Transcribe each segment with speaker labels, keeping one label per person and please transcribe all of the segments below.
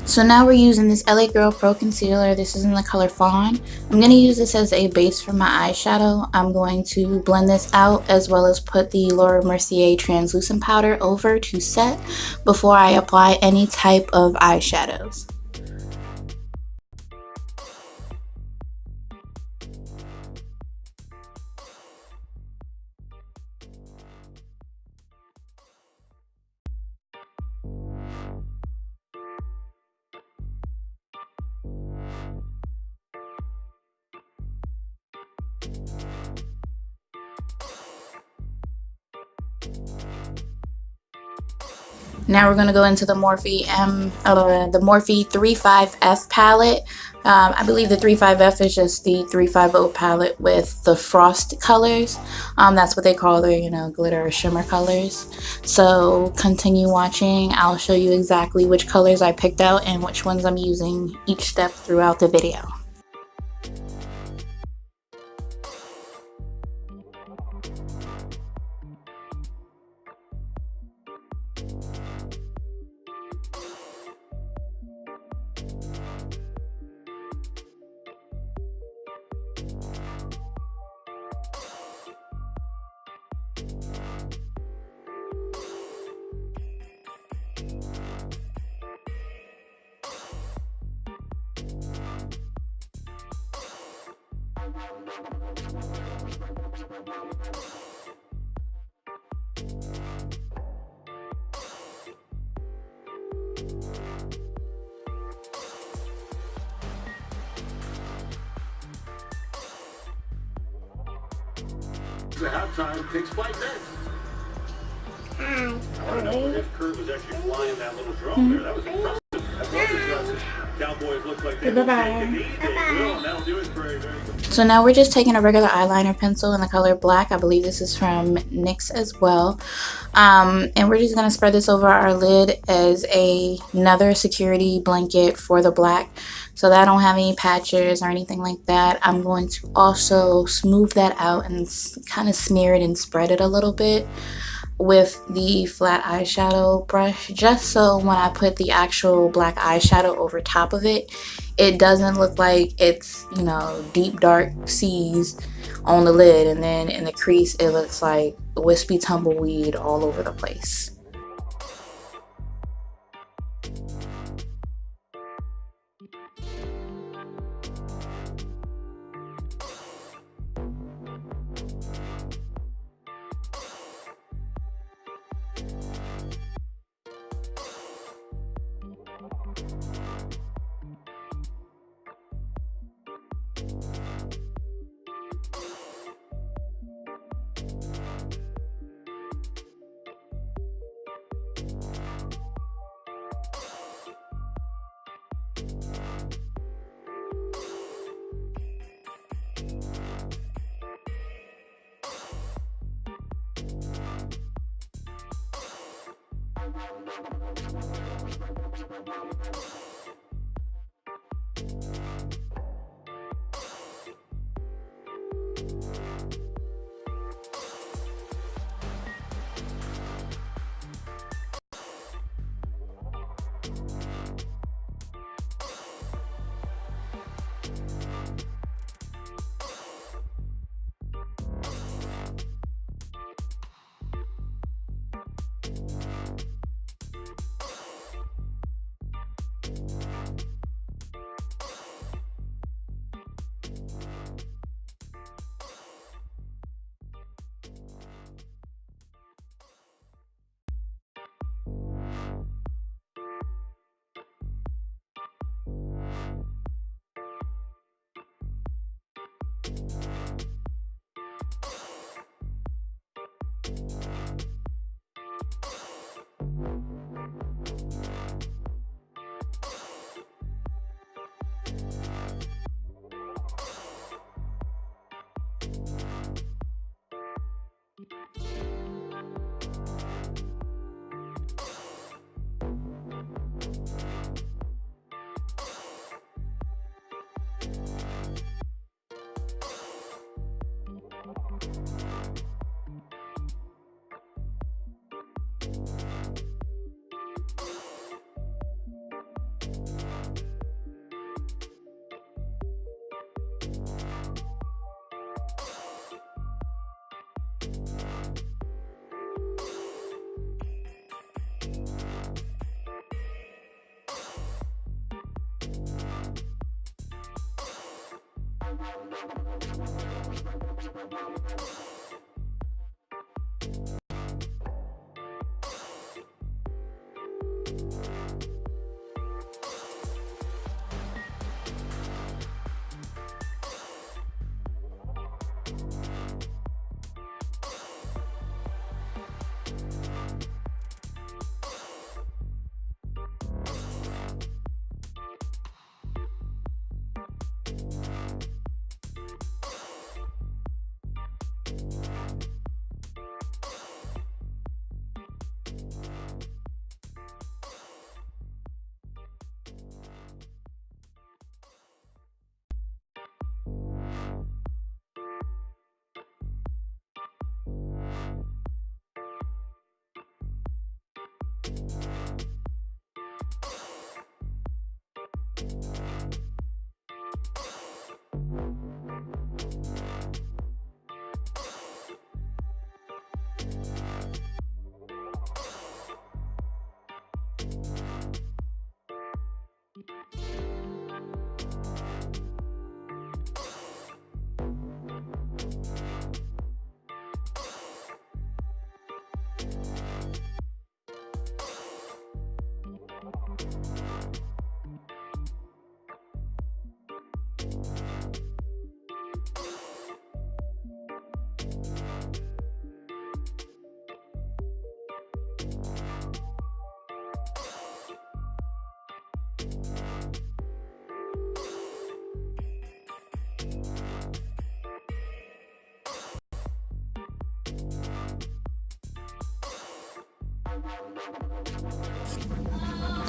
Speaker 1: So now we're using this LA Girl Pro Concealer. This is in the color Fawn. I'm going to use this as a base for my eyeshadow. I'm going to blend this out as well as put the Laura Mercier translucent powder over to set before I apply any type of eyeshadows. Now we're going to go into the Morphe 35F palette. I believe the 35F is just the 350 palette with the frost colors. That's what they call their, glitter or shimmer colors. So continue watching. I'll show you exactly which colors I picked out and which ones I'm using each step throughout the video.
Speaker 2: The halftime takes flight next. I don't know if Kurt was actually flying that little drone there. That was impressive. That was impressive. Cowboys look like they will take the lead. They will, and that'll do it for a very good.
Speaker 1: So now we're just taking a regular eyeliner pencil in the color black. I believe this is from NYX as well. And we're just going to spread this over our lid as another security blanket for the black, so that I don't have any patches or anything like that. I'm going to also smooth that out and kind of smear it and spread it a little bit with the flat eyeshadow brush, just so when I put the actual black eyeshadow over top of it, it doesn't look like it's, deep dark seas on the lid, and then in the crease it looks like wispy tumbleweed all over the place.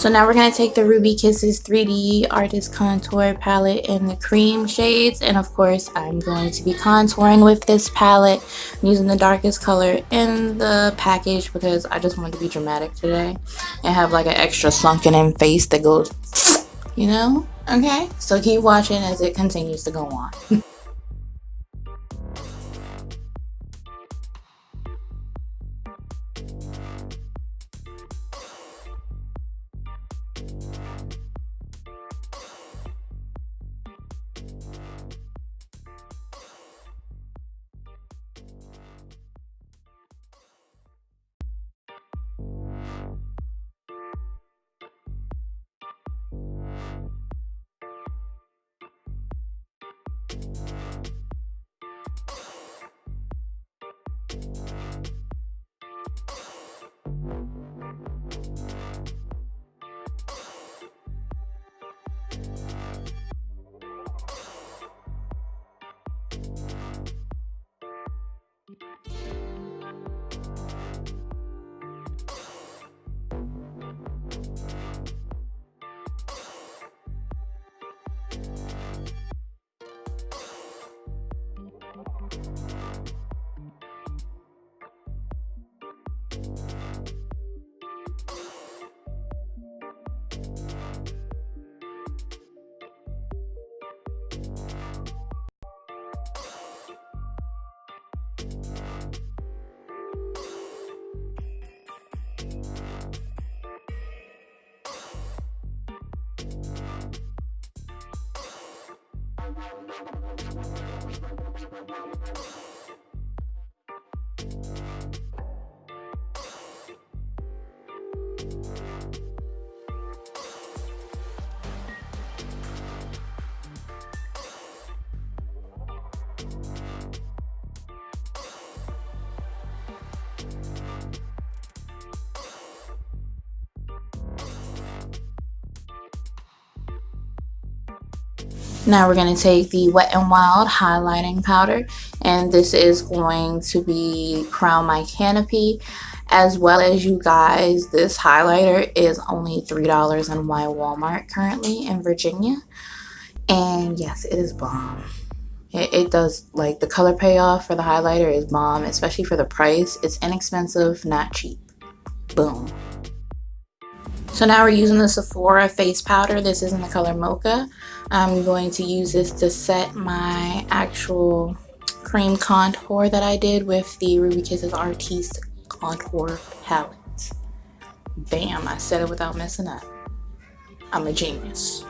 Speaker 1: So now we're going to take the Ruby Kisses 3D Artist Contour Palette in the cream shades. And of course, I'm going to be contouring with this palette. I'm using the darkest color in the package because I just wanted to be dramatic today. And have like an extra sunken in face that goes, you know? Okay? So keep watching as it continues to go on. Now we're going to take the Wet n Wild highlighting powder, and this is going to be crown my canopy. As well as, you guys, this highlighter is only $3 in my Walmart currently in Virginia, and yes, it is bomb. It does, like, the color payoff for the highlighter is bomb, especially for the price. It's inexpensive, not cheap. Boom. So now we're using the Sephora face powder. This is in the color Mocha. I'm going to use this to set my actual cream contour that I did with the Ruby Kisses Artiste Contour Palette. Bam, I said it without messing up. I'm a genius.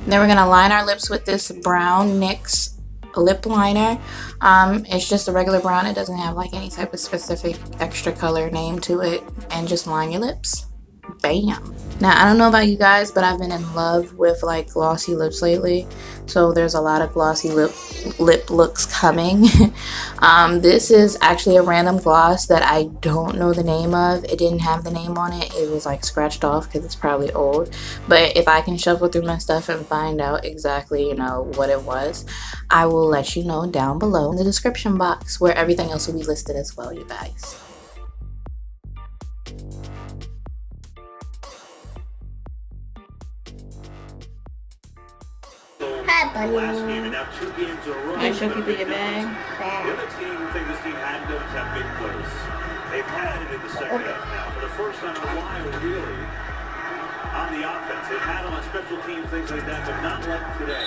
Speaker 1: Then we're gonna line our lips with this brown NYX lip liner. It's just a regular brown. It doesn't have like any type of specific extra color name to it. And just line your lips. Bam. Now, I don't know about you guys, but I've been in love with like glossy lips lately. So there's a lot of glossy lip looks coming. This is actually a random gloss that I don't know the name of. It didn't have the name on it. It was like scratched off because it's probably old. But if I can shuffle through my stuff and find out exactly, you know, what it was, I will let you know down below in the description box, where everything else will be listed as well, you guys.
Speaker 2: Last game, and now 2 games in a row.
Speaker 1: Make sure you put your bag.
Speaker 2: The other thing this team had done is have big plays. They've had it in the second half now. For the first time in a while, really, on the offense. They've had them on special teams, things like that, but not like today.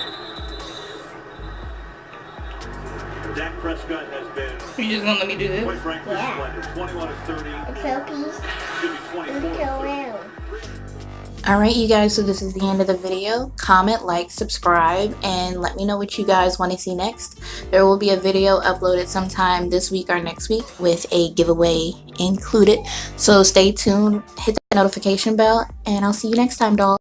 Speaker 2: Dak Prescott has been,
Speaker 1: You just gonna let me do this?
Speaker 2: quite frankly, splendid. 21 of 30. Should be 24 of 30.
Speaker 1: Alright, you guys, so this is the end of the video. Comment, like, subscribe, and let me know what you guys want to see next. There will be a video uploaded sometime this week or next week with a giveaway included. So stay tuned, hit the notification bell, and I'll see you next time, doll.